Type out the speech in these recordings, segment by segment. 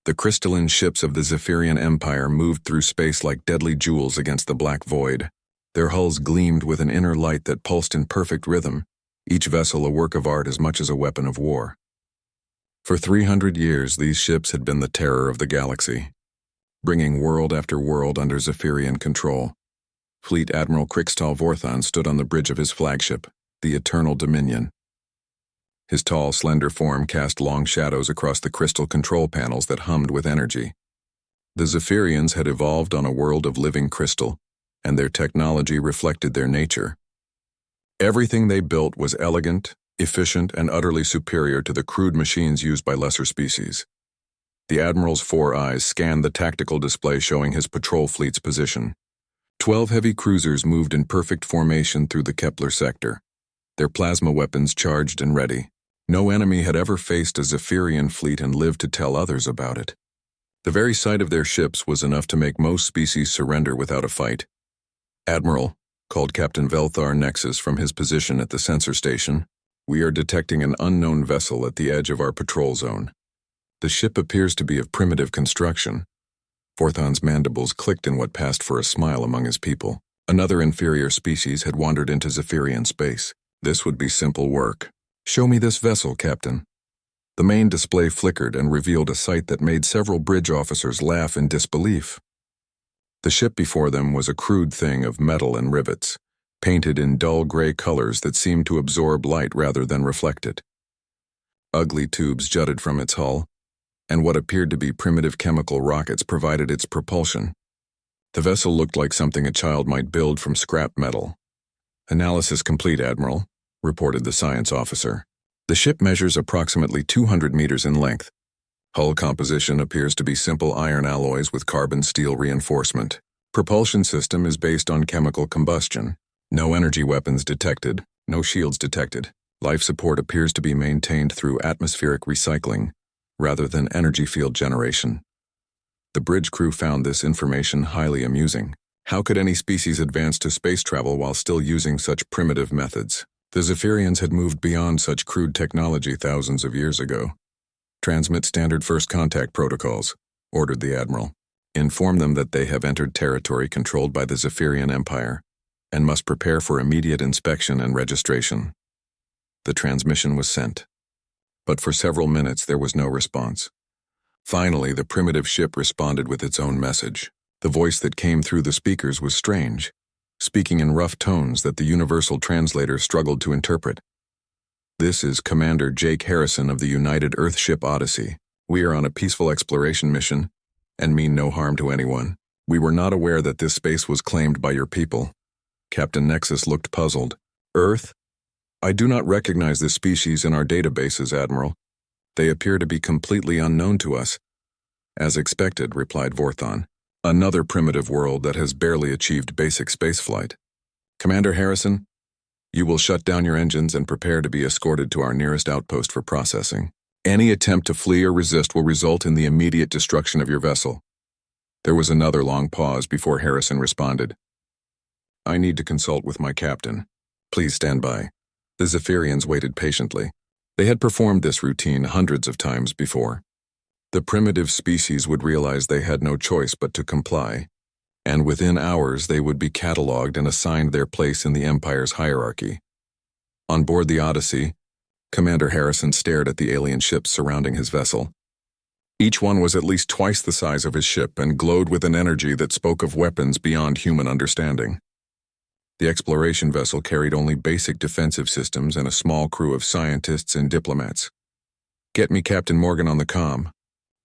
The crystalline ships of the Zephyrian Empire moved through space like deadly jewels against the black void. Their hulls gleamed with an inner light that pulsed in perfect rhythm, each vessel a work of art as much as a weapon of war. For 300 years, these ships had been the terror of the galaxy, bringing world after world under Zephyrian control. Fleet Admiral Krixtal Vorthon stood on the bridge of his flagship, the Eternal Dominion. His tall, slender form cast long shadows across the crystal control panels that hummed with energy. The Zephyrians had evolved on a world of living crystal, and their technology reflected their nature. Everything they built was elegant, efficient, and utterly superior to the crude machines used by lesser species. The Admiral's 4 eyes scanned the tactical display showing his patrol fleet's position. 12 heavy cruisers moved in perfect formation through the Kepler sector, their plasma weapons charged and ready. No enemy had ever faced a Zephyrian fleet and lived to tell others about it. The very sight of their ships was enough to make most species surrender without a fight. "Admiral," called Captain Velthar Nexus from his position at the sensor station, "we are detecting an unknown vessel at the edge of our patrol zone. The ship appears to be of primitive construction." Vorthon's mandibles clicked in what passed for a smile among his people. Another inferior species had wandered into Zephyrian space. This would be simple work. "Show me this vessel, Captain." The main display flickered and revealed a sight that made several bridge officers laugh in disbelief. The ship before them was a crude thing of metal and rivets, painted in dull gray colors that seemed to absorb light rather than reflect it. Ugly tubes jutted from its hull, and what appeared to be primitive chemical rockets provided its propulsion. The vessel looked like something a child might build from scrap metal. "Analysis complete, Admiral," reported the science officer. "The ship measures approximately 200 meters in length. Hull composition appears to be simple iron alloys with carbon-steel reinforcement. Propulsion system is based on chemical combustion. No energy weapons detected, no shields detected. Life support appears to be maintained through atmospheric recycling, rather than energy field generation." The bridge crew found this information highly amusing. How could any species advance to space travel while still using such primitive methods? The Zephyrians had moved beyond such crude technology thousands of years ago. "Transmit standard first contact protocols," ordered the Admiral. "Inform them that they have entered territory controlled by the Zephyrian Empire and must prepare for immediate inspection and registration." The transmission was sent, but for several minutes there was no response. Finally, the primitive ship responded with its own message. The voice that came through the speakers was strange, speaking in rough tones that the universal translator struggled to interpret. "This is Commander Jake Harrison of the United Earthship Odyssey. We are on a peaceful exploration mission and mean no harm to anyone. We were not aware that this space was claimed by your people." Captain Nexus looked puzzled. "Earth? I do not recognize this species in our databases, Admiral. They appear to be completely unknown to us." "As expected," replied Vorthon. "Another primitive world that has barely achieved basic spaceflight. Commander Harrison, you will shut down your engines and prepare to be escorted to our nearest outpost for processing. Any attempt to flee or resist will result in the immediate destruction of your vessel." There was another long pause before Harrison responded. "I need to consult with my captain. Please stand by." The Zephyrians waited patiently. They had performed this routine hundreds of times before. The primitive species would realize they had no choice but to comply, and within hours they would be catalogued and assigned their place in the Empire's hierarchy. On board the Odyssey, Commander Harrison stared at the alien ships surrounding his vessel. Each one was at least twice the size of his ship and glowed with an energy that spoke of weapons beyond human understanding. The exploration vessel carried only basic defensive systems and a small crew of scientists and diplomats. "Get me Captain Morgan on the comm."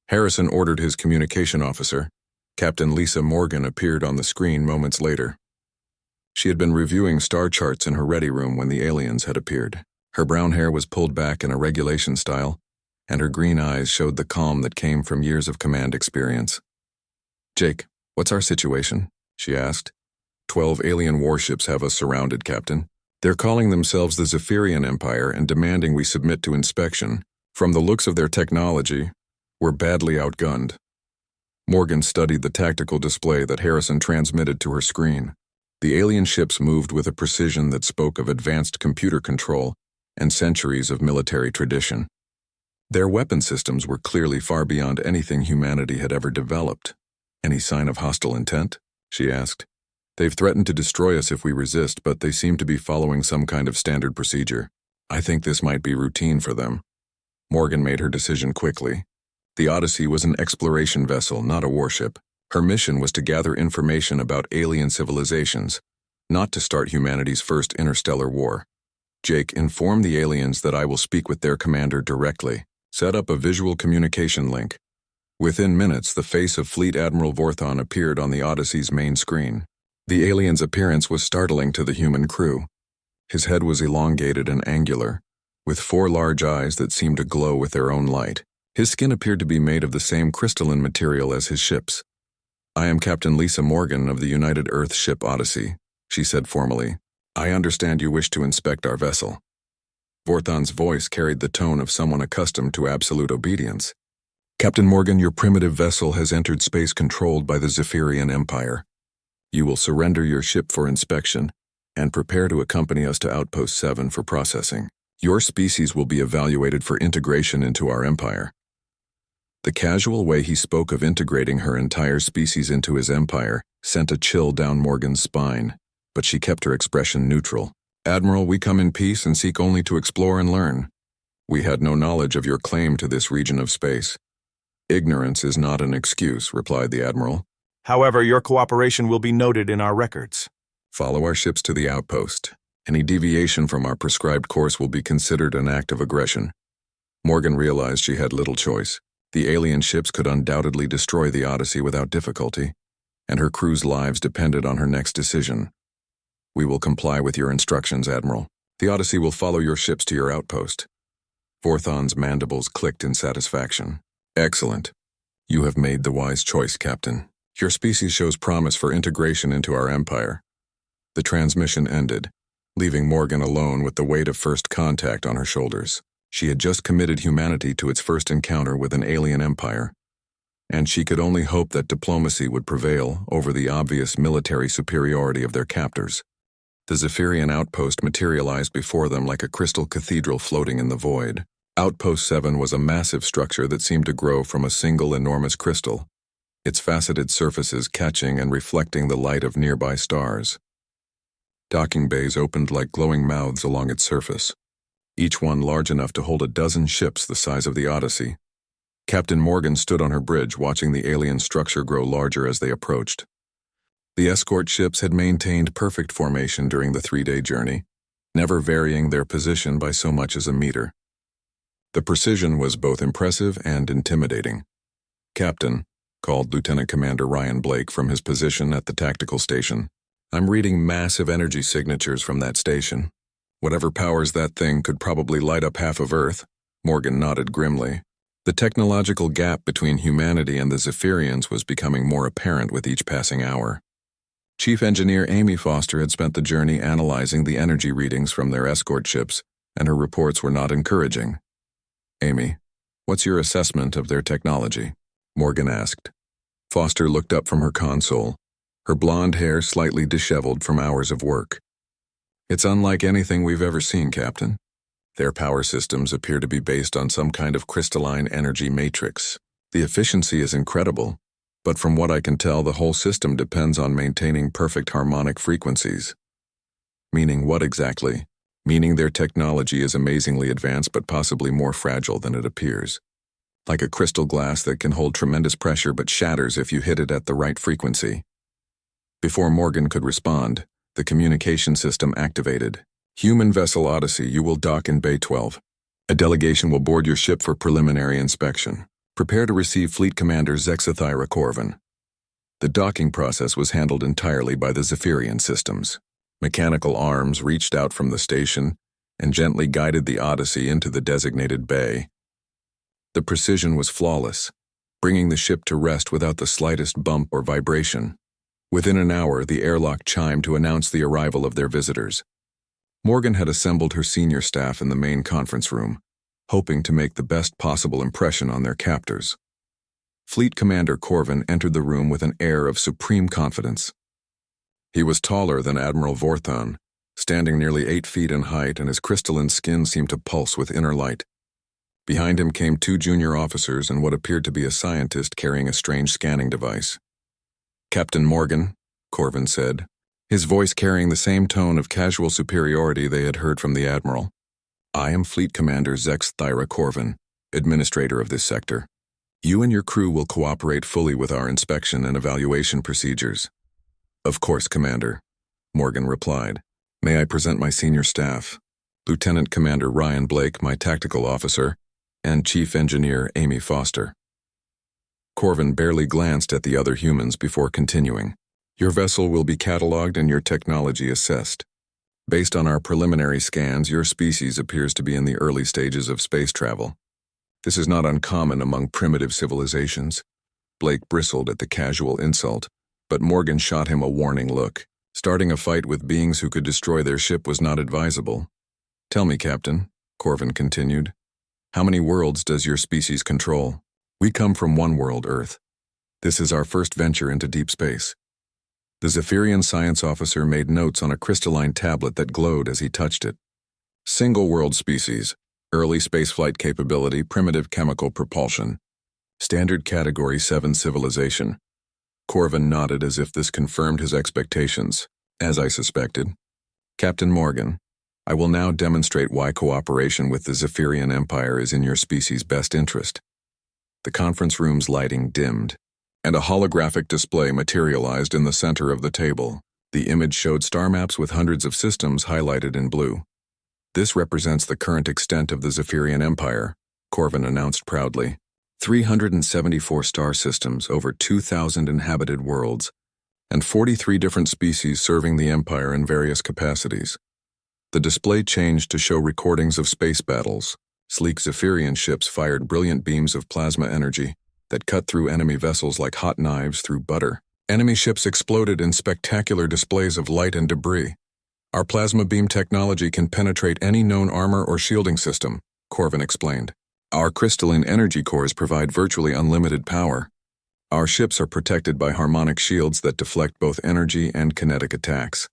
Harrison ordered his communication officer. Captain Lisa Morgan appeared on the screen moments later. She had been reviewing star charts in her ready room when the aliens had appeared. Her brown hair was pulled back in a regulation style, and her green eyes showed the calm that came from years of command experience. "Jake, what's our situation?" she asked. 12 alien warships have us surrounded, Captain. They're calling themselves the Zephyrian Empire and demanding we submit to inspection. From the looks of their technology, we're badly outgunned." Morgan studied the tactical display that Harrison transmitted to her screen. The alien ships moved with a precision that spoke of advanced computer control and centuries of military tradition. Their weapon systems were clearly far beyond anything humanity had ever developed. "Any sign of hostile intent?" she asked. "They've threatened to destroy us if we resist, but they seem to be following some kind of standard procedure. I think this might be routine for them." Morgan made her decision quickly. The Odyssey was an exploration vessel, not a warship. Her mission was to gather information about alien civilizations, not to start humanity's first interstellar war. "Jake, inform the aliens that I will speak with their commander directly. Set up a visual communication link." Within minutes, the face of Fleet Admiral Vorthon appeared on the Odyssey's main screen. The alien's appearance was startling to the human crew. His head was elongated and angular, with 4 large eyes that seemed to glow with their own light. His skin appeared to be made of the same crystalline material as his ship's. "I am Captain Lisa Morgan of the United Earth ship Odyssey," she said formally. "I understand you wish to inspect our vessel." Vorthon's voice carried the tone of someone accustomed to absolute obedience. "Captain Morgan, your primitive vessel has entered space controlled by the Zephyrian Empire. You will surrender your ship for inspection and prepare to accompany us to Outpost 7 for processing. Your species will be evaluated for integration into our empire." The casual way he spoke of integrating her entire species into his empire sent a chill down Morgan's spine, but she kept her expression neutral. "Admiral, we come in peace and seek only to explore and learn. We had no knowledge of your claim to this region of space." "Ignorance is not an excuse," replied the Admiral. "However, your cooperation will be noted in our records." "Follow our ships to the outpost. Any deviation from our prescribed course will be considered an act of aggression." Morgan realized she had little choice. The alien ships could undoubtedly destroy the Odyssey without difficulty, and her crew's lives depended on her next decision. "We will comply with your instructions, Admiral. The Odyssey will follow your ships to your outpost." Vorthon's mandibles clicked in satisfaction. "Excellent. You have made the wise choice, Captain. Your species shows promise for integration into our empire." The transmission ended, leaving Morgan alone with the weight of first contact on her shoulders. She had just committed humanity to its first encounter with an alien empire, and she could only hope that diplomacy would prevail over the obvious military superiority of their captors. The Zephyrian outpost materialized before them like a crystal cathedral floating in the void. Outpost 7 was a massive structure that seemed to grow from a single enormous crystal, its faceted surfaces catching and reflecting the light of nearby stars. Docking bays opened like glowing mouths along its surface, each one large enough to hold a dozen ships the size of the Odyssey. Captain Morgan stood on her bridge watching the alien structure grow larger as they approached. The escort ships had maintained perfect formation during the 3-day journey, never varying their position by so much as a meter. The precision was both impressive and intimidating. "Captain," called Lieutenant Commander Ryan Blake from his position at the tactical station, "I'm reading massive energy signatures from that station. Whatever powers that thing could probably light up half of Earth." Morgan nodded grimly. The technological gap between humanity and the Zephyrians was becoming more apparent with each passing hour. Chief Engineer Amy Foster had spent the journey analyzing the energy readings from their escort ships, and her reports were not encouraging. "Amy, what's your assessment of their technology?" Morgan asked. Foster looked up from her console, her blonde hair slightly disheveled from hours of work. "It's unlike anything we've ever seen, Captain. Their power systems appear to be based on some kind of crystalline energy matrix. The efficiency is incredible, but from what I can tell, the whole system depends on maintaining perfect harmonic frequencies." "Meaning what exactly?" "Meaning their technology is amazingly advanced but possibly more fragile than it appears. Like a crystal glass that can hold tremendous pressure but shatters if you hit it at the right frequency." Before Morgan could respond, the communication system activated. "Human vessel Odyssey, you will dock in Bay 12. A delegation will board your ship for preliminary inspection. Prepare to receive Fleet Commander Zexathyra Corvin." The docking process was handled entirely by the Zephyrian systems. Mechanical arms reached out from the station and gently guided the Odyssey into the designated bay. The precision was flawless, bringing the ship to rest without the slightest bump or vibration. Within an hour, the airlock chimed to announce the arrival of their visitors. Morgan had assembled her senior staff in the main conference room, hoping to make the best possible impression on their captors. Fleet Commander Corvin entered the room with an air of supreme confidence. He was taller than Admiral Vorthon, standing nearly 8 feet in height, and his crystalline skin seemed to pulse with inner light. Behind him came two junior officers and what appeared to be a scientist carrying a strange scanning device. "Captain Morgan," Corvin said, his voice carrying the same tone of casual superiority they had heard from the Admiral. "I am Fleet Commander Zex Thyra Corvin, administrator of this sector. You and your crew will cooperate fully with our inspection and evaluation procedures." "Of course, Commander," Morgan replied. "May I present my senior staff? Lieutenant Commander Ryan Blake, my tactical officer, and Chief Engineer Amy Foster." Corvin barely glanced at the other humans before continuing. "Your vessel will be cataloged and your technology assessed. Based on our preliminary scans, your species appears to be in the early stages of space travel. This is not uncommon among primitive civilizations." Blake bristled at the casual insult, but Morgan shot him a warning look. Starting a fight with beings who could destroy their ship was not advisable. "Tell me, Captain," Corvin continued, "how many worlds does your species control? We come from one world, Earth. This is our first venture into deep space." The Zephyrian science officer made notes on a crystalline tablet that glowed as he touched it. "Single world species, early spaceflight capability, primitive chemical propulsion. Standard Category 7 civilization." Corvin nodded as if this confirmed his expectations. "As I suspected. Captain Morgan, I will now demonstrate why cooperation with the Zephyrian Empire is in your species' best interest." The conference room's lighting dimmed, and a holographic display materialized in the center of the table. The image showed star maps with hundreds of systems highlighted in blue. "This represents the current extent of the Zephyrian Empire," Corvin announced proudly. 374 star systems, over 2,000 inhabited worlds, and 43 different species serving the Empire in various capacities. The display changed to show recordings of space battles. Sleek Zephyrian ships fired brilliant beams of plasma energy that cut through enemy vessels like hot knives through butter. Enemy ships exploded in spectacular displays of light and debris. "Our plasma beam technology can penetrate any known armor or shielding system," Corvin explained. "Our crystalline energy cores provide virtually unlimited power. Our ships are protected by harmonic shields that deflect both energy and kinetic attacks."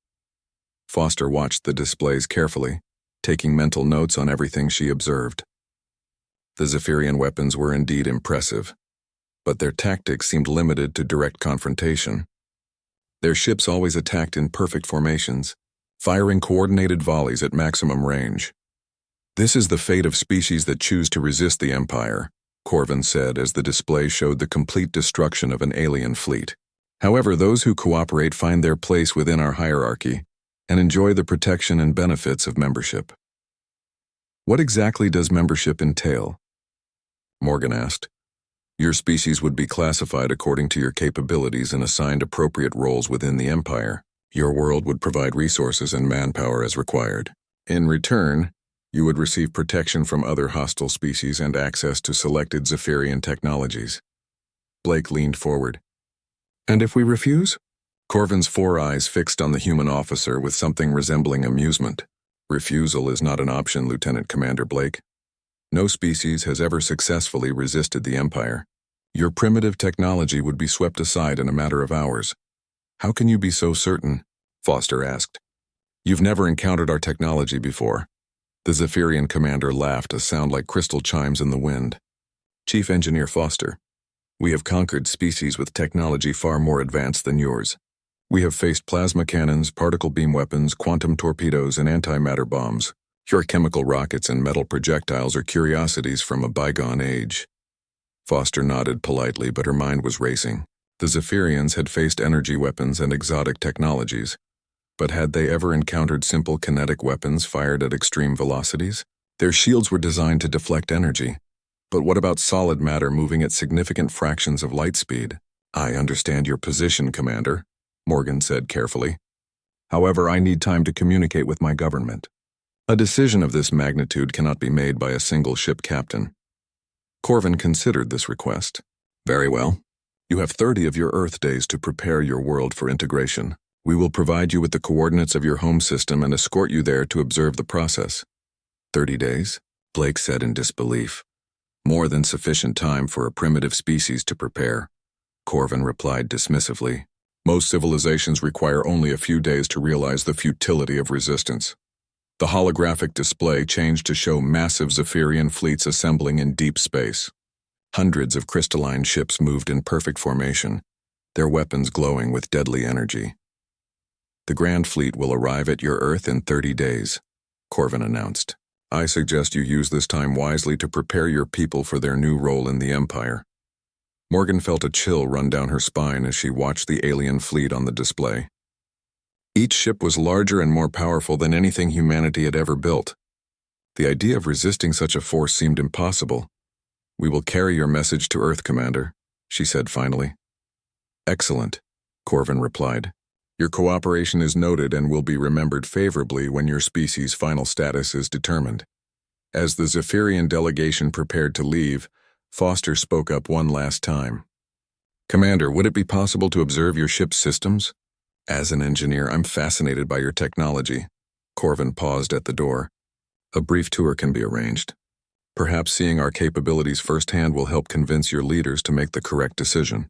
Foster watched the displays carefully, taking mental notes on everything she observed. The Zephyrian weapons were indeed impressive, but their tactics seemed limited to direct confrontation. Their ships always attacked in perfect formations, firing coordinated volleys at maximum range. "This is the fate of species that choose to resist the Empire," Corvin said as the display showed the complete destruction of an alien fleet. "However, those who cooperate find their place within our hierarchy and enjoy the protection and benefits of membership." "What exactly does membership entail?" Morgan asked. "Your species would be classified according to your capabilities and assigned appropriate roles within the Empire. Your world would provide resources and manpower as required. In return, you would receive protection from other hostile species and access to selected Zephyrian technologies." Blake leaned forward. "And if we refuse?" Corvin's 4 eyes fixed on the human officer with something resembling amusement. "Refusal is not an option, Lieutenant Commander Blake. No species has ever successfully resisted the Empire. Your primitive technology would be swept aside in a matter of hours." "How can you be so certain?" Foster asked. "You've never encountered our technology before." The Zephyrian commander laughed, a sound like crystal chimes in the wind. "Chief Engineer Foster, we have conquered species with technology far more advanced than yours. We have faced plasma cannons, particle beam weapons, quantum torpedoes, and antimatter bombs. Your chemical rockets and metal projectiles are curiosities from a bygone age." Foster nodded politely, but her mind was racing. The Zephyrians had faced energy weapons and exotic technologies, but had they ever encountered simple kinetic weapons fired at extreme velocities? Their shields were designed to deflect energy. But what about solid matter moving at significant fractions of light speed? "I understand your position, Commander," Morgan said carefully. "However, I need time to communicate with my government. A decision of this magnitude cannot be made by a single ship captain." Corvin considered this request. "Very well. You have 30 of your Earth days to prepare your world for integration. We will provide you with the coordinates of your home system and escort you there to observe the process." 30 days? Blake said in disbelief. "More than sufficient time for a primitive species to prepare," Corvin replied dismissively. "Most civilizations require only a few days to realize the futility of resistance." The holographic display changed to show massive Zephyrian fleets assembling in deep space. Hundreds of crystalline ships moved in perfect formation, their weapons glowing with deadly energy. The Grand Fleet will arrive at your Earth in 30 days, Corvin announced. I suggest you use this time wisely to prepare your people for their new role in the Empire. Morgan felt a chill run down her spine as she watched the alien fleet on the display. Each ship was larger and more powerful than anything humanity had ever built. The idea of resisting such a force seemed impossible. We will carry your message to Earth, Commander, she said finally. Excellent, Corvin replied. Your cooperation is noted and will be remembered favorably when your species' final status is determined. As the Zephyrian delegation prepared to leave, Foster spoke up one last time. Commander, would it be possible to observe your ship's systems? As an engineer, I'm fascinated by your technology. Corvin paused at the door. A brief tour can be arranged. Perhaps seeing our capabilities firsthand will help convince your leaders to make the correct decision.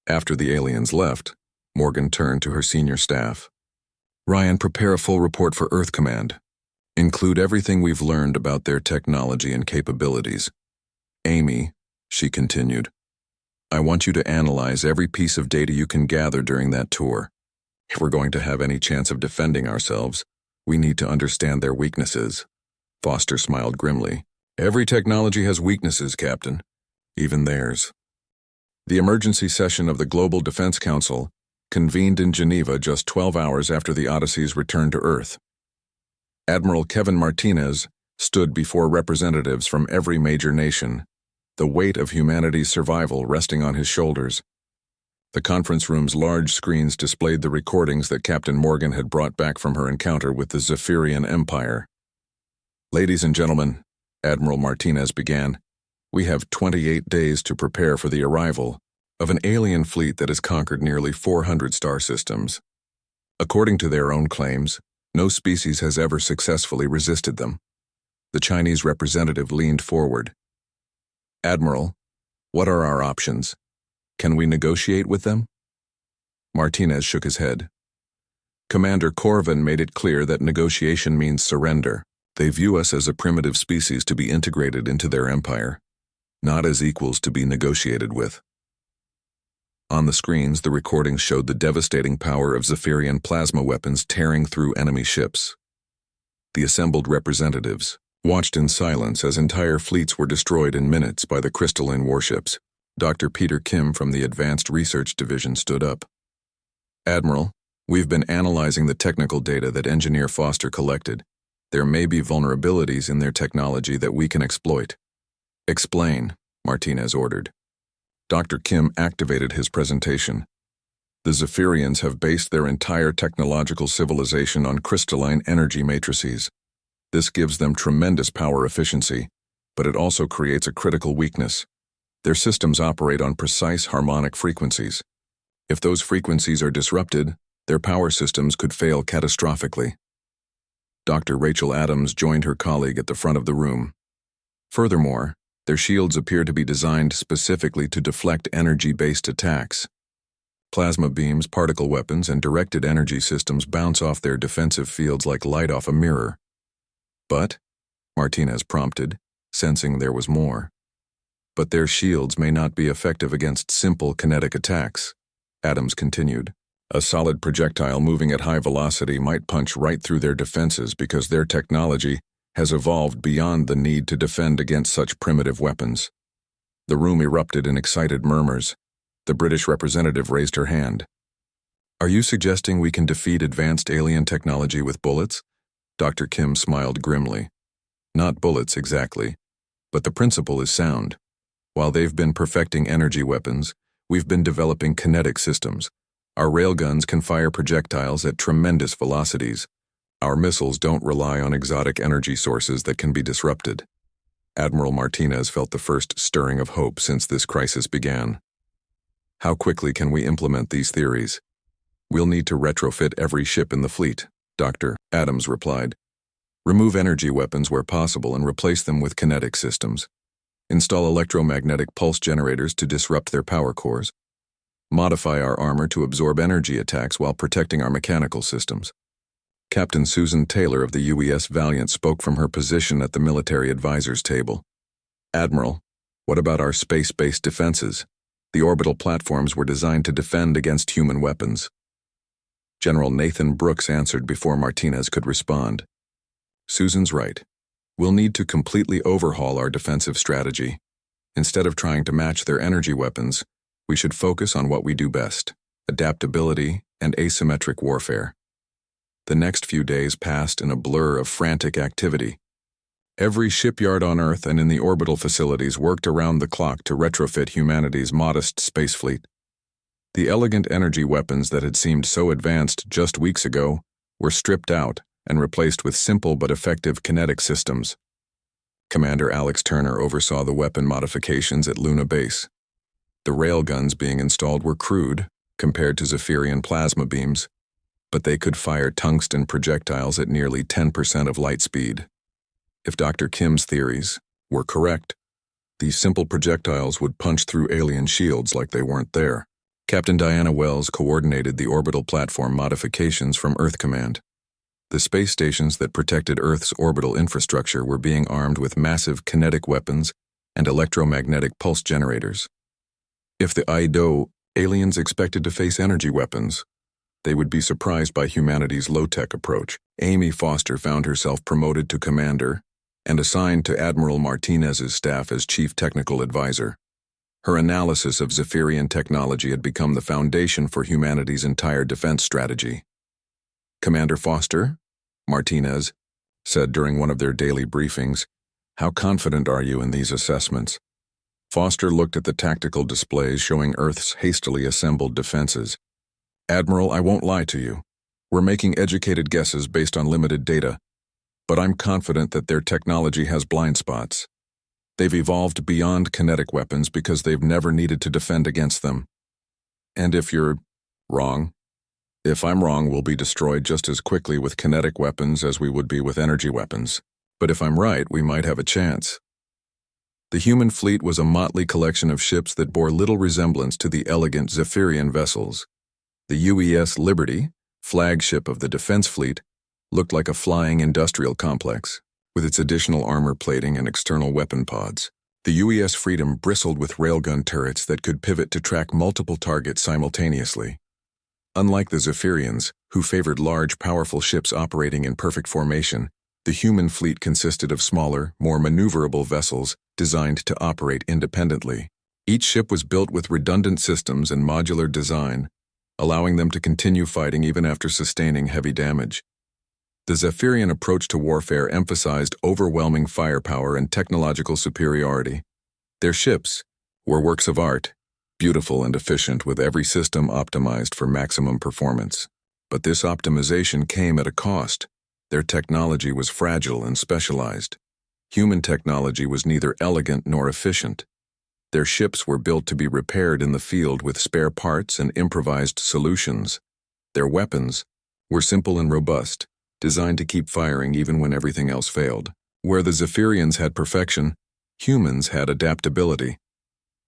After the aliens left, Morgan turned to her senior staff. Ryan, prepare a full report for Earth Command. Include everything we've learned about their technology and capabilities. Amy, she continued, I want you to analyze every piece of data you can gather during that tour. If we're going to have any chance of defending ourselves, we need to understand their weaknesses. Foster smiled grimly. Every technology has weaknesses, Captain. Even theirs. The emergency session of the Global Defense Council convened in Geneva just 12 hours after the Odyssey's return to Earth. Admiral Kevin Martinez stood before representatives from every major nation, the weight of humanity's survival resting on his shoulders. The conference room's large screens displayed the recordings that Captain Morgan had brought back from her encounter with the Zephyrian Empire. Ladies and gentlemen, Admiral Martinez began, we have 28 days to prepare for the arrival of an alien fleet that has conquered nearly 400 star systems. According to their own claims, no species has ever successfully resisted them. The Chinese representative leaned forward. Admiral, what are our options? Can we negotiate with them? Martinez shook his head. Commander Corvin made it clear that negotiation means surrender. They view us as a primitive species to be integrated into their empire, not as equals to be negotiated with. On the screens, the recordings showed the devastating power of Zephyrian plasma weapons tearing through enemy ships. The assembled representatives watched in silence as entire fleets were destroyed in minutes by the crystalline warships. Dr. Peter Kim from the Advanced Research Division stood up. Admiral, we've been analyzing the technical data that Engineer Foster collected. There may be vulnerabilities in their technology that we can exploit. Explain, Martinez ordered. Dr. Kim activated his presentation. The Zephyrians have based their entire technological civilization on crystalline energy matrices. This gives them tremendous power efficiency, but it also creates a critical weakness. Their systems operate on precise harmonic frequencies. If those frequencies are disrupted, their power systems could fail catastrophically. Dr. Rachel Adams joined her colleague at the front of the room. Furthermore, their shields appear to be designed specifically to deflect energy-based attacks. Plasma beams, particle weapons, and directed energy systems bounce off their defensive fields like light off a mirror. But, Martinez prompted, sensing there was more. But their shields may not be effective against simple kinetic attacks, Adams continued. A solid projectile moving at high velocity might punch right through their defenses because their technology has evolved beyond the need to defend against such primitive weapons. The room erupted in excited murmurs. The British representative raised her hand. Are you suggesting we can defeat advanced alien technology with bullets? Dr. Kim smiled grimly. Not bullets exactly, but the principle is sound. While they've been perfecting energy weapons, we've been developing kinetic systems. Our railguns can fire projectiles at tremendous velocities. Our missiles don't rely on exotic energy sources that can be disrupted. Admiral Martinez felt the first stirring of hope since this crisis began. How quickly can we implement these theories? We'll need to retrofit every ship in the fleet, Dr. Adams replied. Remove energy weapons where possible and replace them with kinetic systems. Install electromagnetic pulse generators to disrupt their power cores. Modify our armor to absorb energy attacks while protecting our mechanical systems. Captain Susan Taylor of the UES Valiant spoke from her position at the military advisors table. "Admiral, what about our space-based defenses? The orbital platforms were designed to defend against human weapons." General Nathan Brooks answered before Martinez could respond. "Susan's right. We'll need to completely overhaul our defensive strategy. Instead of trying to match their energy weapons, we should focus on what we do best: adaptability and asymmetric warfare." The next few days passed in a blur of frantic activity. Every shipyard on Earth and in the orbital facilities worked around the clock to retrofit humanity's modest space fleet. The elegant energy weapons that had seemed so advanced just weeks ago were stripped out and replaced with simple but effective kinetic systems. Commander Alex Turner oversaw the weapon modifications at Luna Base. The railguns being installed were crude compared to Zephyrian plasma beams, but they could fire tungsten projectiles at nearly 10% of light speed. If Dr. Kim's theories were correct, these simple projectiles would punch through alien shields like they weren't there. Captain Diana Wells coordinated the orbital platform modifications from Earth Command. The space stations that protected Earth's orbital infrastructure were being armed with massive kinetic weapons and electromagnetic pulse generators. If the IDO aliens expected to face energy weapons, they would be surprised by humanity's low-tech approach. Amy Foster found herself promoted to commander and assigned to Admiral Martinez's staff as chief technical advisor. Her analysis of Zephyrian technology had become the foundation for humanity's entire defense strategy. "Commander Foster," Martinez said during one of their daily briefings, "how confident are you in these assessments?" Foster looked at the tactical displays showing Earth's hastily assembled defenses. "Admiral, I won't lie to you. We're making educated guesses based on limited data, but I'm confident that their technology has blind spots. They've evolved beyond kinetic weapons because they've never needed to defend against them. And if you're wrong, if I'm wrong, we'll be destroyed just as quickly with kinetic weapons as we would be with energy weapons. But if I'm right, we might have a chance." The human fleet was a motley collection of ships that bore little resemblance to the elegant Zephyrian vessels. The UES Liberty, flagship of the defense fleet, looked like a flying industrial complex, with its additional armor plating and external weapon pods. The UES Freedom bristled with railgun turrets that could pivot to track multiple targets simultaneously. Unlike the Zephyrians, who favored large, powerful ships operating in perfect formation, the human fleet consisted of smaller, more maneuverable vessels designed to operate independently. Each ship was built with redundant systems and modular design, allowing them to continue fighting even after sustaining heavy damage. The Zephyrian approach to warfare emphasized overwhelming firepower and technological superiority. Their ships were works of art, beautiful and efficient, with every system optimized for maximum performance. But this optimization came at a cost. Their technology was fragile and specialized. Human technology was neither elegant nor efficient. Their ships were built to be repaired in the field with spare parts and improvised solutions. Their weapons were simple and robust, designed to keep firing even when everything else failed. Where the Zephyrians had perfection, humans had adaptability.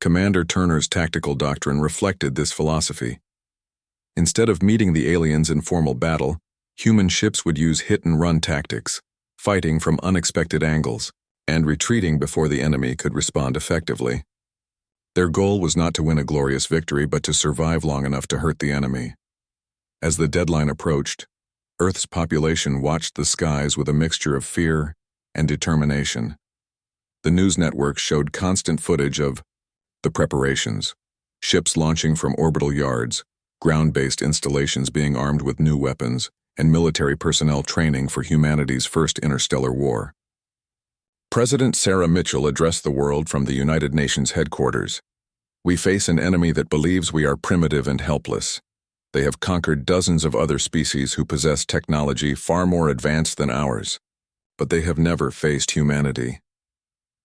Commander Turner's tactical doctrine reflected this philosophy. Instead of meeting the aliens in formal battle, human ships would use hit-and-run tactics, fighting from unexpected angles, and retreating before the enemy could respond effectively. Their goal was not to win a glorious victory, but to survive long enough to hurt the enemy. As the deadline approached, Earth's population watched the skies with a mixture of fear and determination. The news networks showed constant footage of the preparations, ships launching from orbital yards, ground-based installations being armed with new weapons, and military personnel training for humanity's first interstellar war. President Sarah Mitchell addressed the world from the United Nations headquarters. "We face an enemy that believes we are primitive and helpless. They have conquered dozens of other species who possess technology far more advanced than ours, but they have never faced humanity.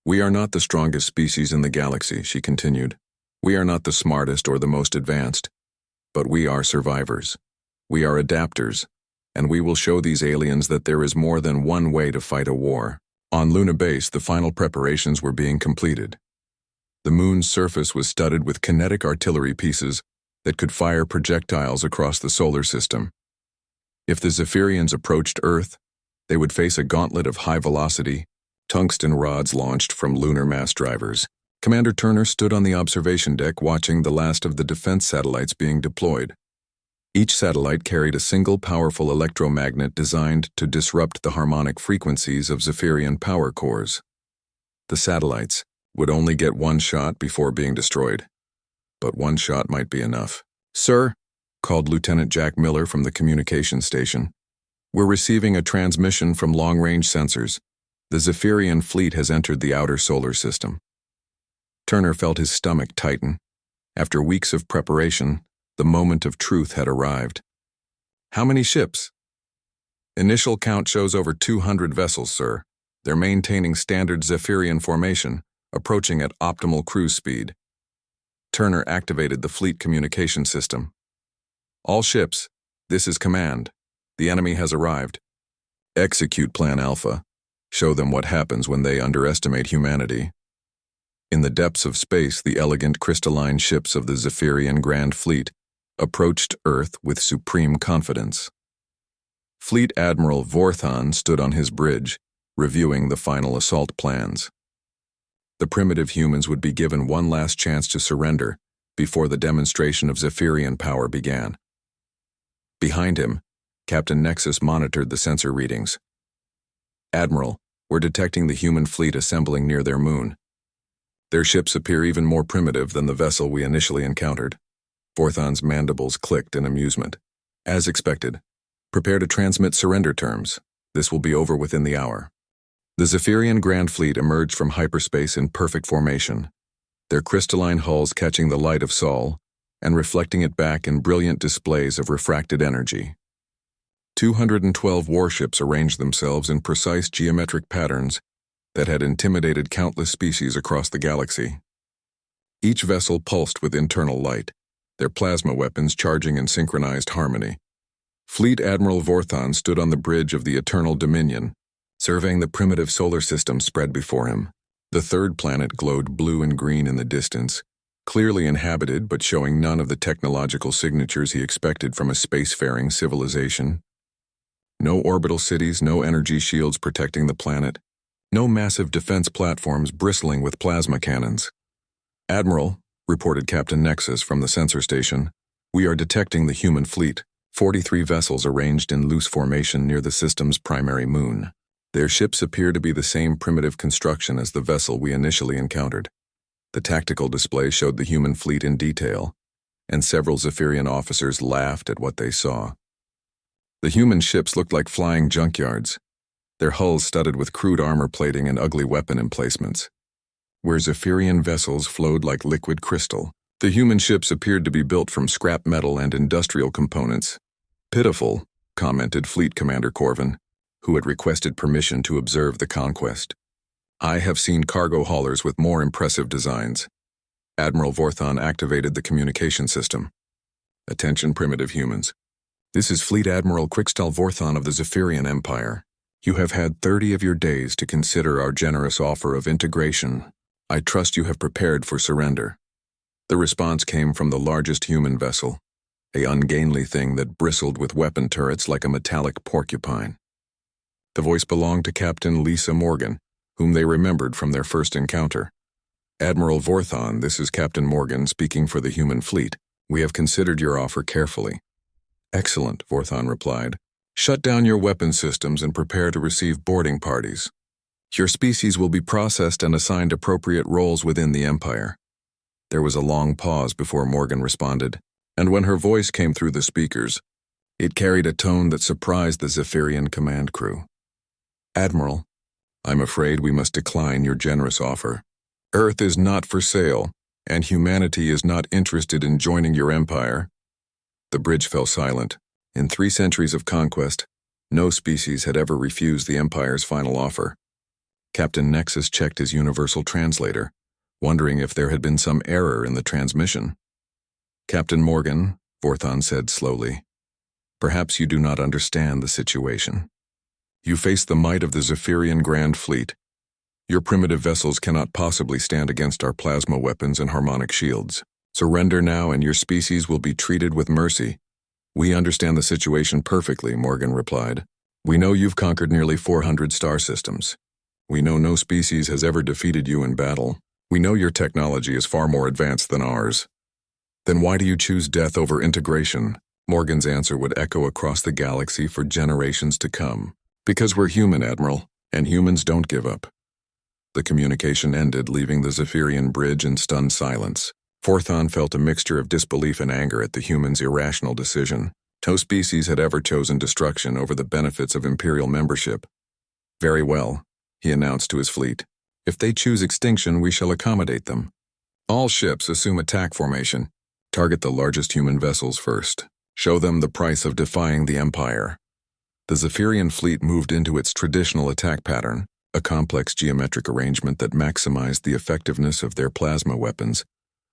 We are not the strongest species in the galaxy," she continued. "We are not the smartest or the most advanced, but we are survivors. We are adapters, and we will show these aliens that there is more than one way to fight a war." On Luna Base, the final preparations were being completed. The moon's surface was studded with kinetic artillery pieces that could fire projectiles across the solar system. If the Zephyrians approached Earth, they would face a gauntlet of high-velocity, tungsten rods launched from lunar mass drivers. Commander Turner stood on the observation deck watching the last of the defense satellites being deployed. Each satellite carried a single powerful electromagnet designed to disrupt the harmonic frequencies of Zephyrian power cores. The satellites would only get one shot before being destroyed. But one shot might be enough. "Sir," called Lieutenant Jack Miller from the communications station, "we're receiving a transmission from long-range sensors. The Zephyrian fleet has entered the outer solar system." Turner felt his stomach tighten. After weeks of preparation, the moment of truth had arrived. "How many ships?" "Initial count shows over 200 vessels, sir. They're maintaining standard Zephyrian formation, approaching at optimal cruise speed." Turner activated the fleet communication system. "All ships, this is command. The enemy has arrived. Execute Plan Alpha. Show them what happens when they underestimate humanity." In the depths of space, the elegant crystalline ships of the Zephyrian Grand Fleet approached Earth with supreme confidence. Fleet Admiral Vorthon stood on his bridge, reviewing the final assault plans. The primitive humans would be given one last chance to surrender before the demonstration of Zephyrian power began. Behind him, Captain Nexus monitored the sensor readings. "Admiral, we're detecting the human fleet assembling near their moon. Their ships appear even more primitive than the vessel we initially encountered." Vorthon's mandibles clicked in amusement. "As expected. Prepare to transmit surrender terms. This will be over within the hour." The Zephyrian Grand Fleet emerged from hyperspace in perfect formation, their crystalline hulls catching the light of Sol and reflecting it back in brilliant displays of refracted energy. 212 warships arranged themselves in precise geometric patterns that had intimidated countless species across the galaxy. Each vessel pulsed with internal light, their plasma weapons charging in synchronized harmony. Fleet Admiral Vorthon stood on the bridge of the Eternal Dominion, surveying the primitive solar system spread before him. The third planet glowed blue and green in the distance, clearly inhabited but showing none of the technological signatures he expected from a spacefaring civilization. No orbital cities, no energy shields protecting the planet, no massive defense platforms bristling with plasma cannons. "Admiral," reported Captain Nexus from the sensor station, "we are detecting the human fleet, 43 vessels arranged in loose formation near the system's primary moon. Their ships appear to be the same primitive construction as the vessel we initially encountered." The tactical display showed the human fleet in detail, and several Zephyrian officers laughed at what they saw. The human ships looked like flying junkyards, their hulls studded with crude armor plating and ugly weapon emplacements. Where Zephyrian vessels flowed like liquid crystal, the human ships appeared to be built from scrap metal and industrial components. "Pitiful," commented Fleet Commander Corvin, who had requested permission to observe the conquest. "I have seen cargo haulers with more impressive designs." Admiral Vorthon activated the communication system. "Attention, primitive humans. This is Fleet Admiral Krixtal Vorthon of the Zephyrian Empire. You have had 30 of your days to consider our generous offer of integration. I trust you have prepared for surrender." The response came from the largest human vessel, a ungainly thing that bristled with weapon turrets like a metallic porcupine. The voice belonged to Captain Lisa Morgan, whom they remembered from their first encounter. "Admiral Vorthon, this is Captain Morgan speaking for the human fleet. We have considered your offer carefully." "Excellent," Vorthon replied. "Shut down your weapon systems and prepare to receive boarding parties. Your species will be processed and assigned appropriate roles within the Empire." There was a long pause before Morgan responded, and when her voice came through the speakers, it carried a tone that surprised the Zephyrian command crew. "Admiral, I'm afraid we must decline your generous offer. Earth is not for sale, and humanity is not interested in joining your empire." The bridge fell silent. In 3 centuries of conquest, no species had ever refused the Empire's final offer. Captain Nexus checked his universal translator, wondering if there had been some error in the transmission. "Captain Morgan," Vorthon said slowly, "perhaps you do not understand the situation. You face the might of the Zephyrian Grand Fleet. Your primitive vessels cannot possibly stand against our plasma weapons and harmonic shields. Surrender now and your species will be treated with mercy. We understand the situation perfectly, Morgan replied. We know you've conquered nearly 400 star systems. We know no species has ever defeated you in battle. We know your technology is far more advanced than ours. Then why do you choose death over integration? Morgan's answer would echo across the galaxy for generations to come. Because we're human, Admiral, and humans don't give up. The communication ended, leaving the Zephyrian bridge in stunned silence. Forthon felt a mixture of disbelief and anger at the humans' irrational decision. No species had ever chosen destruction over the benefits of Imperial membership. Very well, he announced to his fleet. If they choose extinction, we shall accommodate them. All ships assume attack formation. Target the largest human vessels first. Show them the price of defying the Empire. The Zephyrian fleet moved into its traditional attack pattern, a complex geometric arrangement that maximized the effectiveness of their plasma weapons,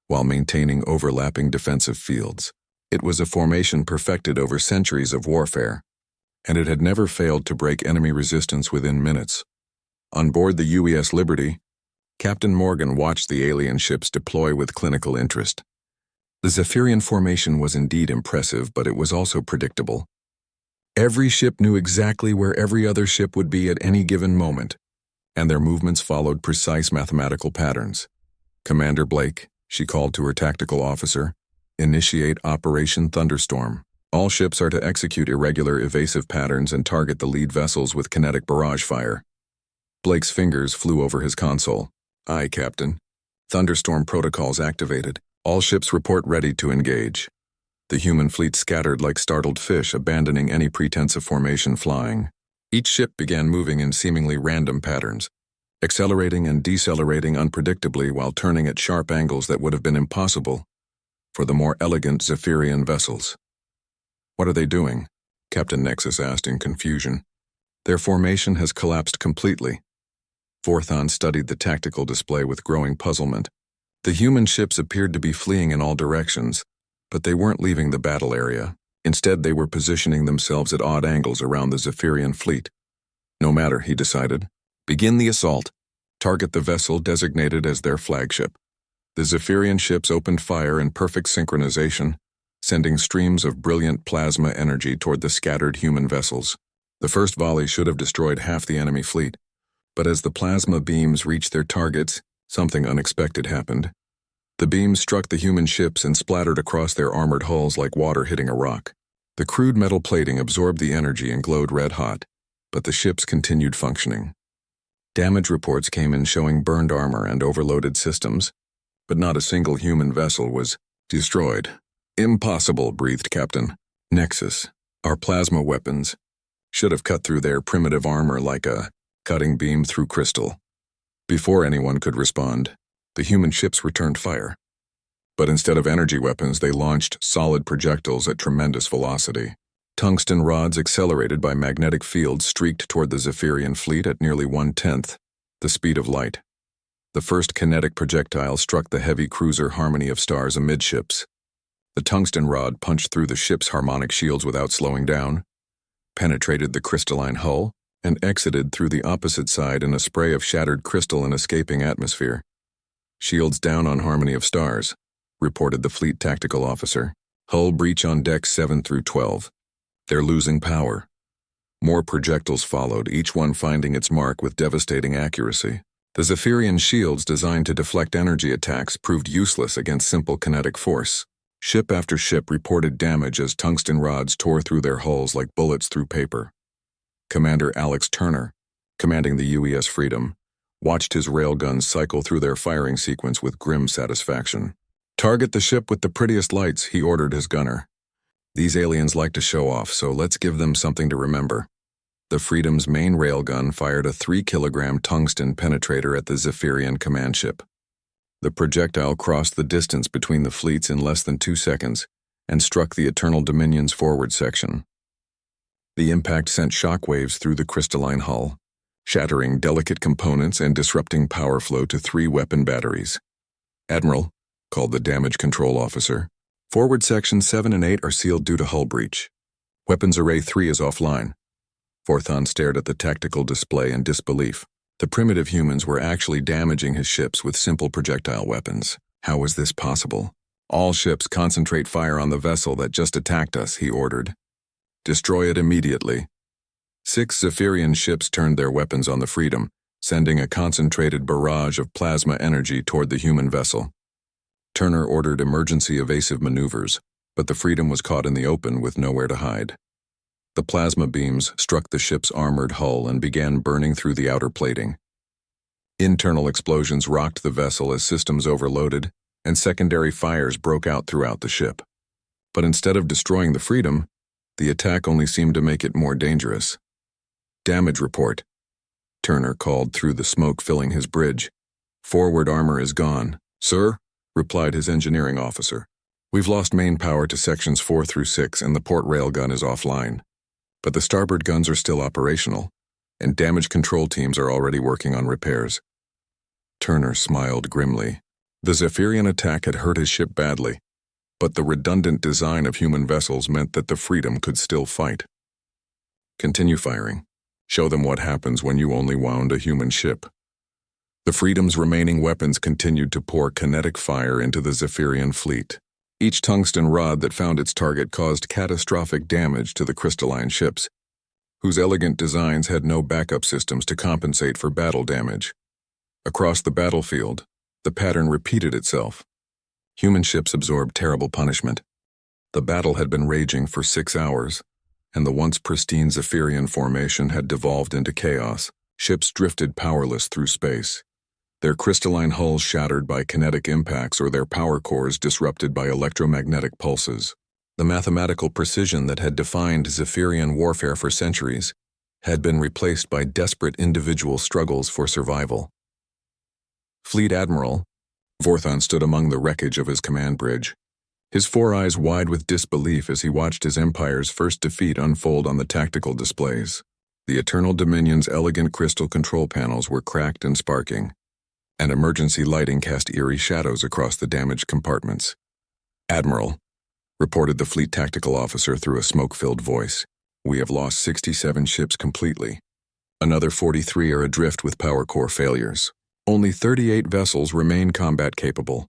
while maintaining overlapping defensive fields. It was a formation perfected over centuries of warfare, and it had never failed to break enemy resistance within minutes. On board the UES Liberty, Captain Morgan watched the alien ships deploy with clinical interest. The Zephyrian formation was indeed impressive, but it was also predictable. Every ship knew exactly where every other ship would be at any given moment, and their movements followed precise mathematical patterns. Commander Blake, she called to her tactical officer, initiate Operation Thunderstorm. All ships are to execute irregular evasive patterns and target the lead vessels with kinetic barrage fire. Blake's fingers flew over his console. Aye, Captain. Thunderstorm protocols activated. All ships report ready to engage. The human fleet scattered like startled fish, abandoning any pretense of formation flying. Each ship began moving in seemingly random patterns, accelerating and decelerating unpredictably while turning at sharp angles that would have been impossible for the more elegant Zephyrian vessels. What are they doing? Captain Nexus asked in confusion. Their formation has collapsed completely. Forthon studied the tactical display with growing puzzlement. The human ships appeared to be fleeing in all directions, but they weren't leaving the battle area. Instead, they were positioning themselves at odd angles around the Zephyrian fleet. No matter, he decided. Begin the assault. Target the vessel designated as their flagship. The Zephyrian ships opened fire in perfect synchronization, sending streams of brilliant plasma energy toward the scattered human vessels. The first volley should have destroyed half the enemy fleet, but as the plasma beams reached their targets, something unexpected happened. The beams struck the human ships and splattered across their armored hulls like water hitting a rock. The crude metal plating absorbed the energy and glowed red-hot, but the ships continued functioning. Damage reports came in showing burned armor and overloaded systems, but not a single human vessel was destroyed. Impossible, breathed Captain Nexus. Our plasma weapons should have cut through their primitive armor like a cutting beam through crystal. Before anyone could respond, the human ships returned fire. But instead of energy weapons, they launched solid projectiles at tremendous velocity. Tungsten rods accelerated by magnetic fields streaked toward the Zephyrian fleet at nearly 1/10 the speed of light. The first kinetic projectile struck the heavy cruiser Harmony of Stars amidships. The tungsten rod punched through the ship's harmonic shields without slowing down, penetrated the crystalline hull, and exited through the opposite side in a spray of shattered crystal and escaping atmosphere. Shields down on Harmony of Stars, reported the fleet tactical officer. Hull breach on decks 7 through 12. They're losing power. More projectiles followed, each one finding its mark with devastating accuracy. The Zephyrian shields designed to deflect energy attacks proved useless against simple kinetic force. Ship after ship reported damage as tungsten rods tore through their hulls like bullets through paper. Commander Alex Turner, commanding the UES Freedom, watched his railguns cycle through their firing sequence with grim satisfaction. Target the ship with the prettiest lights, he ordered his gunner. These aliens like to show off, so let's give them something to remember. The Freedom's main railgun fired a 3-kilogram tungsten penetrator at the Zephyrian command ship. The projectile crossed the distance between the fleets in less than 2 seconds and struck the Eternal Dominion's forward section. The impact sent shockwaves through the crystalline hull, shattering delicate components and disrupting power flow to 3 weapon batteries. Admiral, called the damage control officer, forward sections 7 and 8 are sealed due to hull breach. Weapons array 3 is offline. Forthon stared at the tactical display in disbelief. The primitive humans were actually damaging his ships with simple projectile weapons. How was this possible? All ships concentrate fire on the vessel that just attacked us, he ordered. Destroy it immediately. 6 Zephyrian ships turned their weapons on the Freedom, sending a concentrated barrage of plasma energy toward the human vessel. Turner ordered emergency evasive maneuvers, but the Freedom was caught in the open with nowhere to hide. The plasma beams struck the ship's armored hull and began burning through the outer plating. Internal explosions rocked the vessel as systems overloaded, and secondary fires broke out throughout the ship. But instead of destroying the Freedom, the attack only seemed to make it more dangerous. Damage report, Turner called through the smoke filling his bridge. Forward armor is gone. Sir, replied his engineering officer. We've lost main power to sections 4 through 6 and the port railgun is offline. But the starboard guns are still operational, and damage control teams are already working on repairs. Turner smiled grimly. The Zephyrian attack had hurt his ship badly, but the redundant design of human vessels meant that the Freedom could still fight. Continue firing. Show them what happens when you only wound a human ship. The Freedom's remaining weapons continued to pour kinetic fire into the Zephyrian fleet. Each tungsten rod that found its target caused catastrophic damage to the crystalline ships, whose elegant designs had no backup systems to compensate for battle damage. Across the battlefield, the pattern repeated itself. Human ships absorbed terrible punishment. The battle had been raging for 6 hours, and the once pristine Zephyrian formation had devolved into chaos. Ships drifted powerless through space, their crystalline hulls shattered by kinetic impacts or their power cores disrupted by electromagnetic pulses. The mathematical precision that had defined Zephyrian warfare for centuries had been replaced by desperate individual struggles for survival. Fleet Admiral Vorthon stood among the wreckage of his command bridge, his 4 eyes wide with disbelief as he watched his empire's first defeat unfold on the tactical displays. The Eternal Dominion's elegant crystal control panels were cracked and sparking, and emergency lighting cast eerie shadows across the damaged compartments. Admiral, reported the fleet tactical officer through a smoke-filled voice, we have lost 67 ships completely. Another 43 are adrift with power core failures. Only 38 vessels remain combat-capable.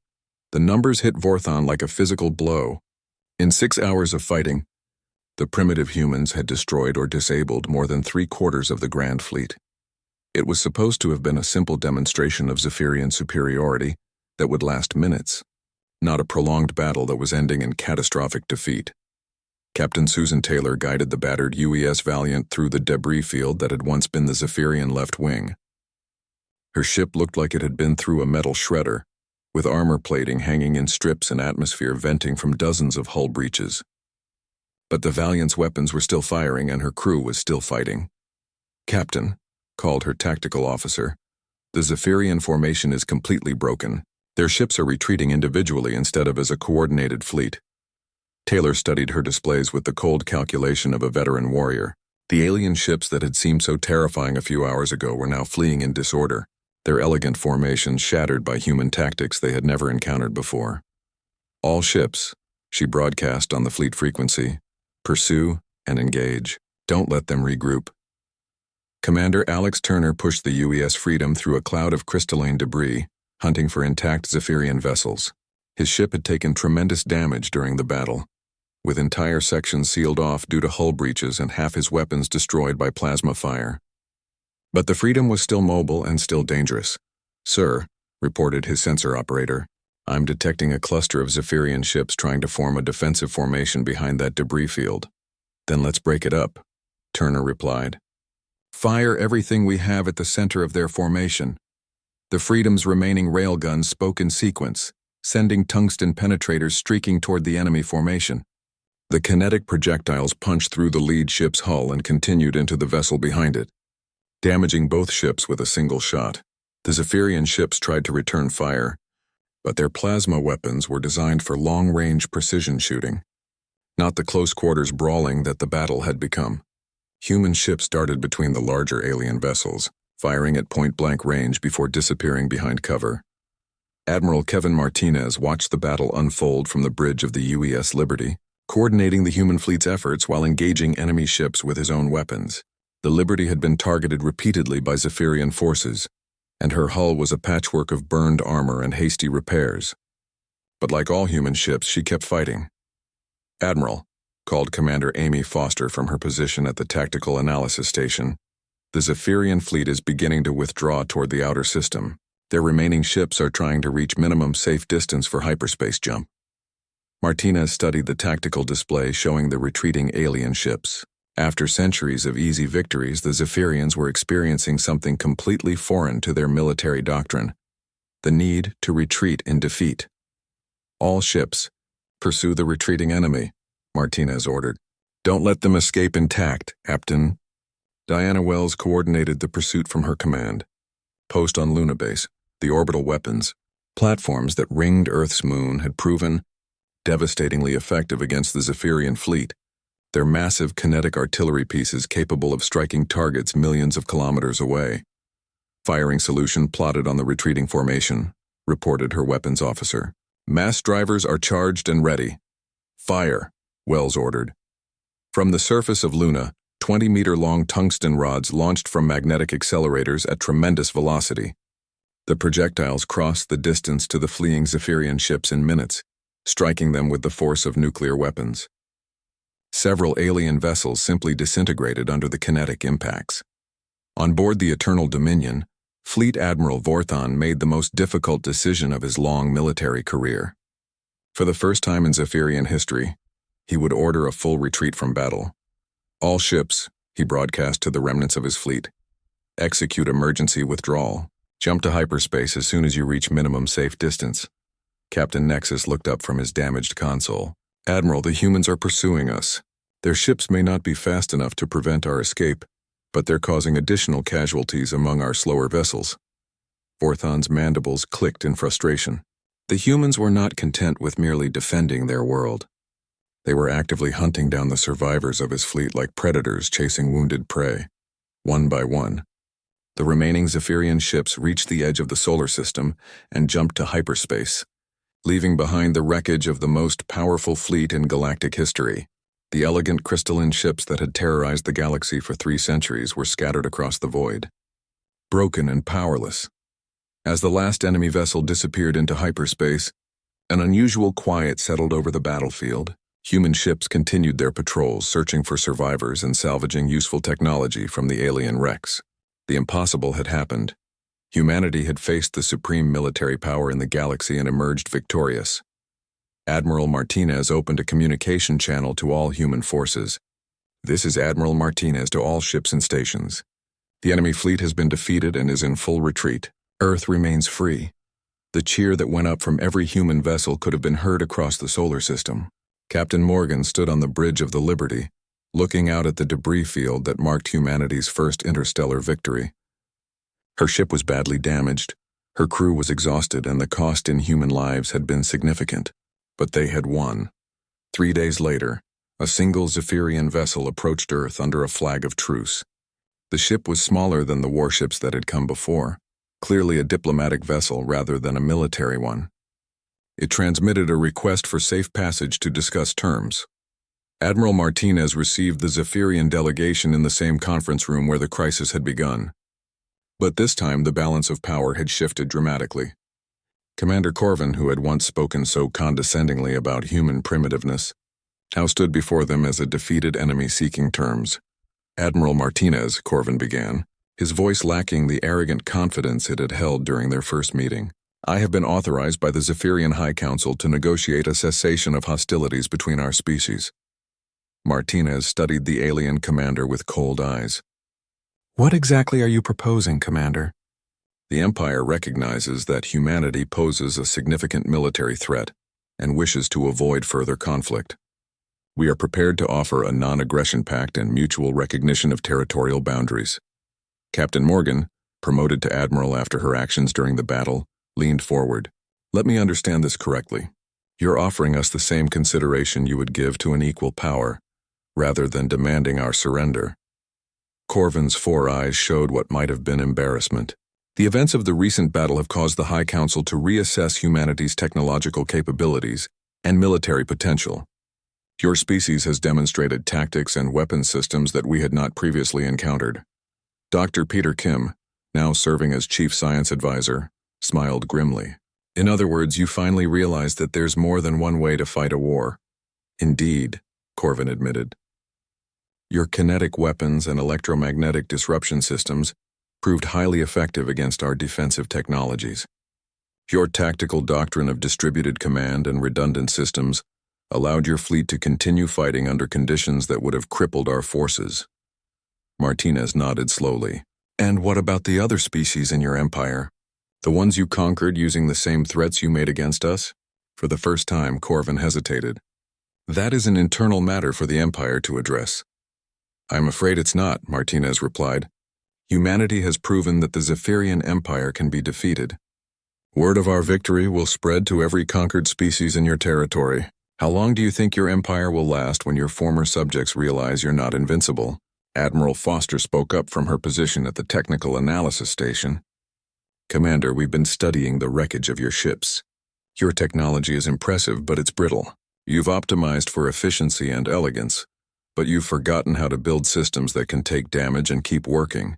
The numbers hit Vorthon like a physical blow. In 6 hours of fighting, the primitive humans had destroyed or disabled more than 3/4 of the Grand Fleet. It was supposed to have been a simple demonstration of Zephyrian superiority that would last minutes, not a prolonged battle that was ending in catastrophic defeat. Captain Susan Taylor guided the battered UES Valiant through the debris field that had once been the Zephyrian left wing. Her ship looked like it had been through a metal shredder, with armor plating hanging in strips and atmosphere venting from dozens of hull breaches. But the Valiant's weapons were still firing and her crew was still fighting. Captain, called her tactical officer, the Zephyrian formation is completely broken. Their ships are retreating individually instead of as a coordinated fleet. Taylor studied her displays with the cold calculation of a veteran warrior. The alien ships that had seemed so terrifying a few hours ago were now fleeing in disorder, their elegant formations shattered by human tactics they had never encountered before. All ships, she broadcast on the fleet frequency, pursue and engage. Don't let them regroup. Commander Alex Turner pushed the UES Freedom through a cloud of crystalline debris, hunting for intact Zephyrian vessels. His ship had taken tremendous damage during the battle, with entire sections sealed off due to hull breaches and half his weapons destroyed by plasma fire. But the Freedom was still mobile and still dangerous. Sir, reported his sensor operator, I'm detecting a cluster of Zephyrian ships trying to form a defensive formation behind that debris field. Then let's break it up, Turner replied. Fire everything we have at the center of their formation. The Freedom's remaining railguns spoke in sequence, sending tungsten penetrators streaking toward the enemy formation. The kinetic projectiles punched through the lead ship's hull and continued into the vessel behind it, damaging both ships with a single shot. The Zephyrian ships tried to return fire, but their plasma weapons were designed for long-range precision shooting, not the close-quarters brawling that the battle had become. Human ships darted between the larger alien vessels, firing at point-blank range before disappearing behind cover. Admiral Kevin Martinez watched the battle unfold from the bridge of the UES Liberty, coordinating the human fleet's efforts while engaging enemy ships with his own weapons. The Liberty had been targeted repeatedly by Zephyrian forces, and her hull was a patchwork of burned armor and hasty repairs. But like all human ships, she kept fighting. "Admiral," called Commander Amy Foster from her position at the Tactical Analysis Station, "the Zephyrian fleet is beginning to withdraw toward the outer system. Their remaining ships are trying to reach minimum safe distance for hyperspace jump." Martinez studied the tactical display showing the retreating alien ships. After centuries of easy victories, the Zephyrians were experiencing something completely foreign to their military doctrine: the need to retreat in defeat. "All ships, pursue the retreating enemy," Martinez ordered. "Don't let them escape intact, Captain." Diana Wells coordinated the pursuit from her command. Post on Luna Base, the orbital weapons, platforms that ringed Earth's moon, had proven devastatingly effective against the Zephyrian fleet. Their massive kinetic artillery pieces capable of striking targets millions of kilometers away. "Firing solution plotted on the retreating formation," reported her weapons officer. "Mass drivers are charged and ready." "Fire," Wells ordered. From the surface of Luna, 20-meter-long tungsten rods launched from magnetic accelerators at tremendous velocity. The projectiles crossed the distance to the fleeing Zephyrian ships in minutes, striking them with the force of nuclear weapons. Several alien vessels simply disintegrated under the kinetic impacts. On board the Eternal Dominion, Fleet Admiral Vorthon made the most difficult decision of his long military career. For the first time in Zephyrian history, he would order a full retreat from battle. "All ships," he broadcast to the remnants of his fleet, "execute emergency withdrawal. Jump to hyperspace as soon as you reach minimum safe distance." Captain Nexus looked up from his damaged console. "Admiral, the humans are pursuing us. Their ships may not be fast enough to prevent our escape, but they're causing additional casualties among our slower vessels." Vorthon's mandibles clicked in frustration. The humans were not content with merely defending their world. They were actively hunting down the survivors of his fleet like predators chasing wounded prey. One by one, the remaining Zephyrian ships reached the edge of the solar system and jumped to hyperspace, leaving behind the wreckage of the most powerful fleet in galactic history. The elegant crystalline ships that had terrorized the galaxy for 3 centuries were scattered across the void, broken and powerless. As the last enemy vessel disappeared into hyperspace, an unusual quiet settled over the battlefield. Human ships continued their patrols, searching for survivors and salvaging useful technology from the alien wrecks. The impossible had happened. Humanity had faced the supreme military power in the galaxy and emerged victorious. Admiral Martinez opened a communication channel to all human forces. "This is Admiral Martinez to all ships and stations. The enemy fleet has been defeated and is in full retreat. Earth remains free." The cheer that went up from every human vessel could have been heard across the solar system. Captain Morgan stood on the bridge of the Liberty, looking out at the debris field that marked humanity's first interstellar victory. Her ship was badly damaged, her crew was exhausted, and the cost in human lives had been significant. But they had won. 3 days later, a single Zephyrian vessel approached Earth under a flag of truce. The ship was smaller than the warships that had come before, clearly a diplomatic vessel rather than a military one. It transmitted a request for safe passage to discuss terms. Admiral Martinez received the Zephyrian delegation in the same conference room where the crisis had begun. But this time the balance of power had shifted dramatically. Commander Corvin, who had once spoken so condescendingly about human primitiveness, now stood before them as a defeated enemy seeking terms. "Admiral Martinez," Corvin began, his voice lacking the arrogant confidence it had held during their first meeting, "I have been authorized by the Zephyrian High Council to negotiate a cessation of hostilities between our species." Martinez studied the alien commander with cold eyes. "What exactly are you proposing, Commander?" "The Empire recognizes that humanity poses a significant military threat and wishes to avoid further conflict. We are prepared to offer a non-aggression pact and mutual recognition of territorial boundaries." Captain Morgan, promoted to Admiral after her actions during the battle, leaned forward. "Let me understand this correctly. You're offering us the same consideration you would give to an equal power, rather than demanding our surrender." Corvin's 4 eyes showed what might have been embarrassment. "The events of the recent battle have caused the High Council to reassess humanity's technological capabilities and military potential. Your species has demonstrated tactics and weapon systems that we had not previously encountered." Dr. Peter Kim, now serving as Chief Science Advisor, smiled grimly. In other words, you finally realize that there's more than one way to fight a war. Indeed, Corvin admitted. Your kinetic weapons and electromagnetic disruption systems proved highly effective against our defensive technologies. Your tactical doctrine of distributed command and redundant systems allowed your fleet to continue fighting under conditions that would have crippled our forces. Martinez nodded slowly. And what about the other species in your empire? The ones you conquered using the same threats you made against us? For the first time, Corvin hesitated. That is an internal matter for the Empire to address. I'm afraid it's not, Martinez replied. Humanity has proven that the Zephyrian Empire can be defeated. Word of our victory will spread to every conquered species in your territory. How long do you think your empire will last when your former subjects realize you're not invincible? Admiral Foster spoke up from her position at the Technical Analysis Station. Commander, we've been studying the wreckage of your ships. Your technology is impressive, but it's brittle. You've optimized for efficiency and elegance, but you've forgotten how to build systems that can take damage and keep working.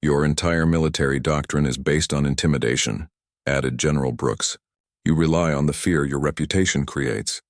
Your entire military doctrine is based on intimidation, added General Brooks. You rely on the fear your reputation creates.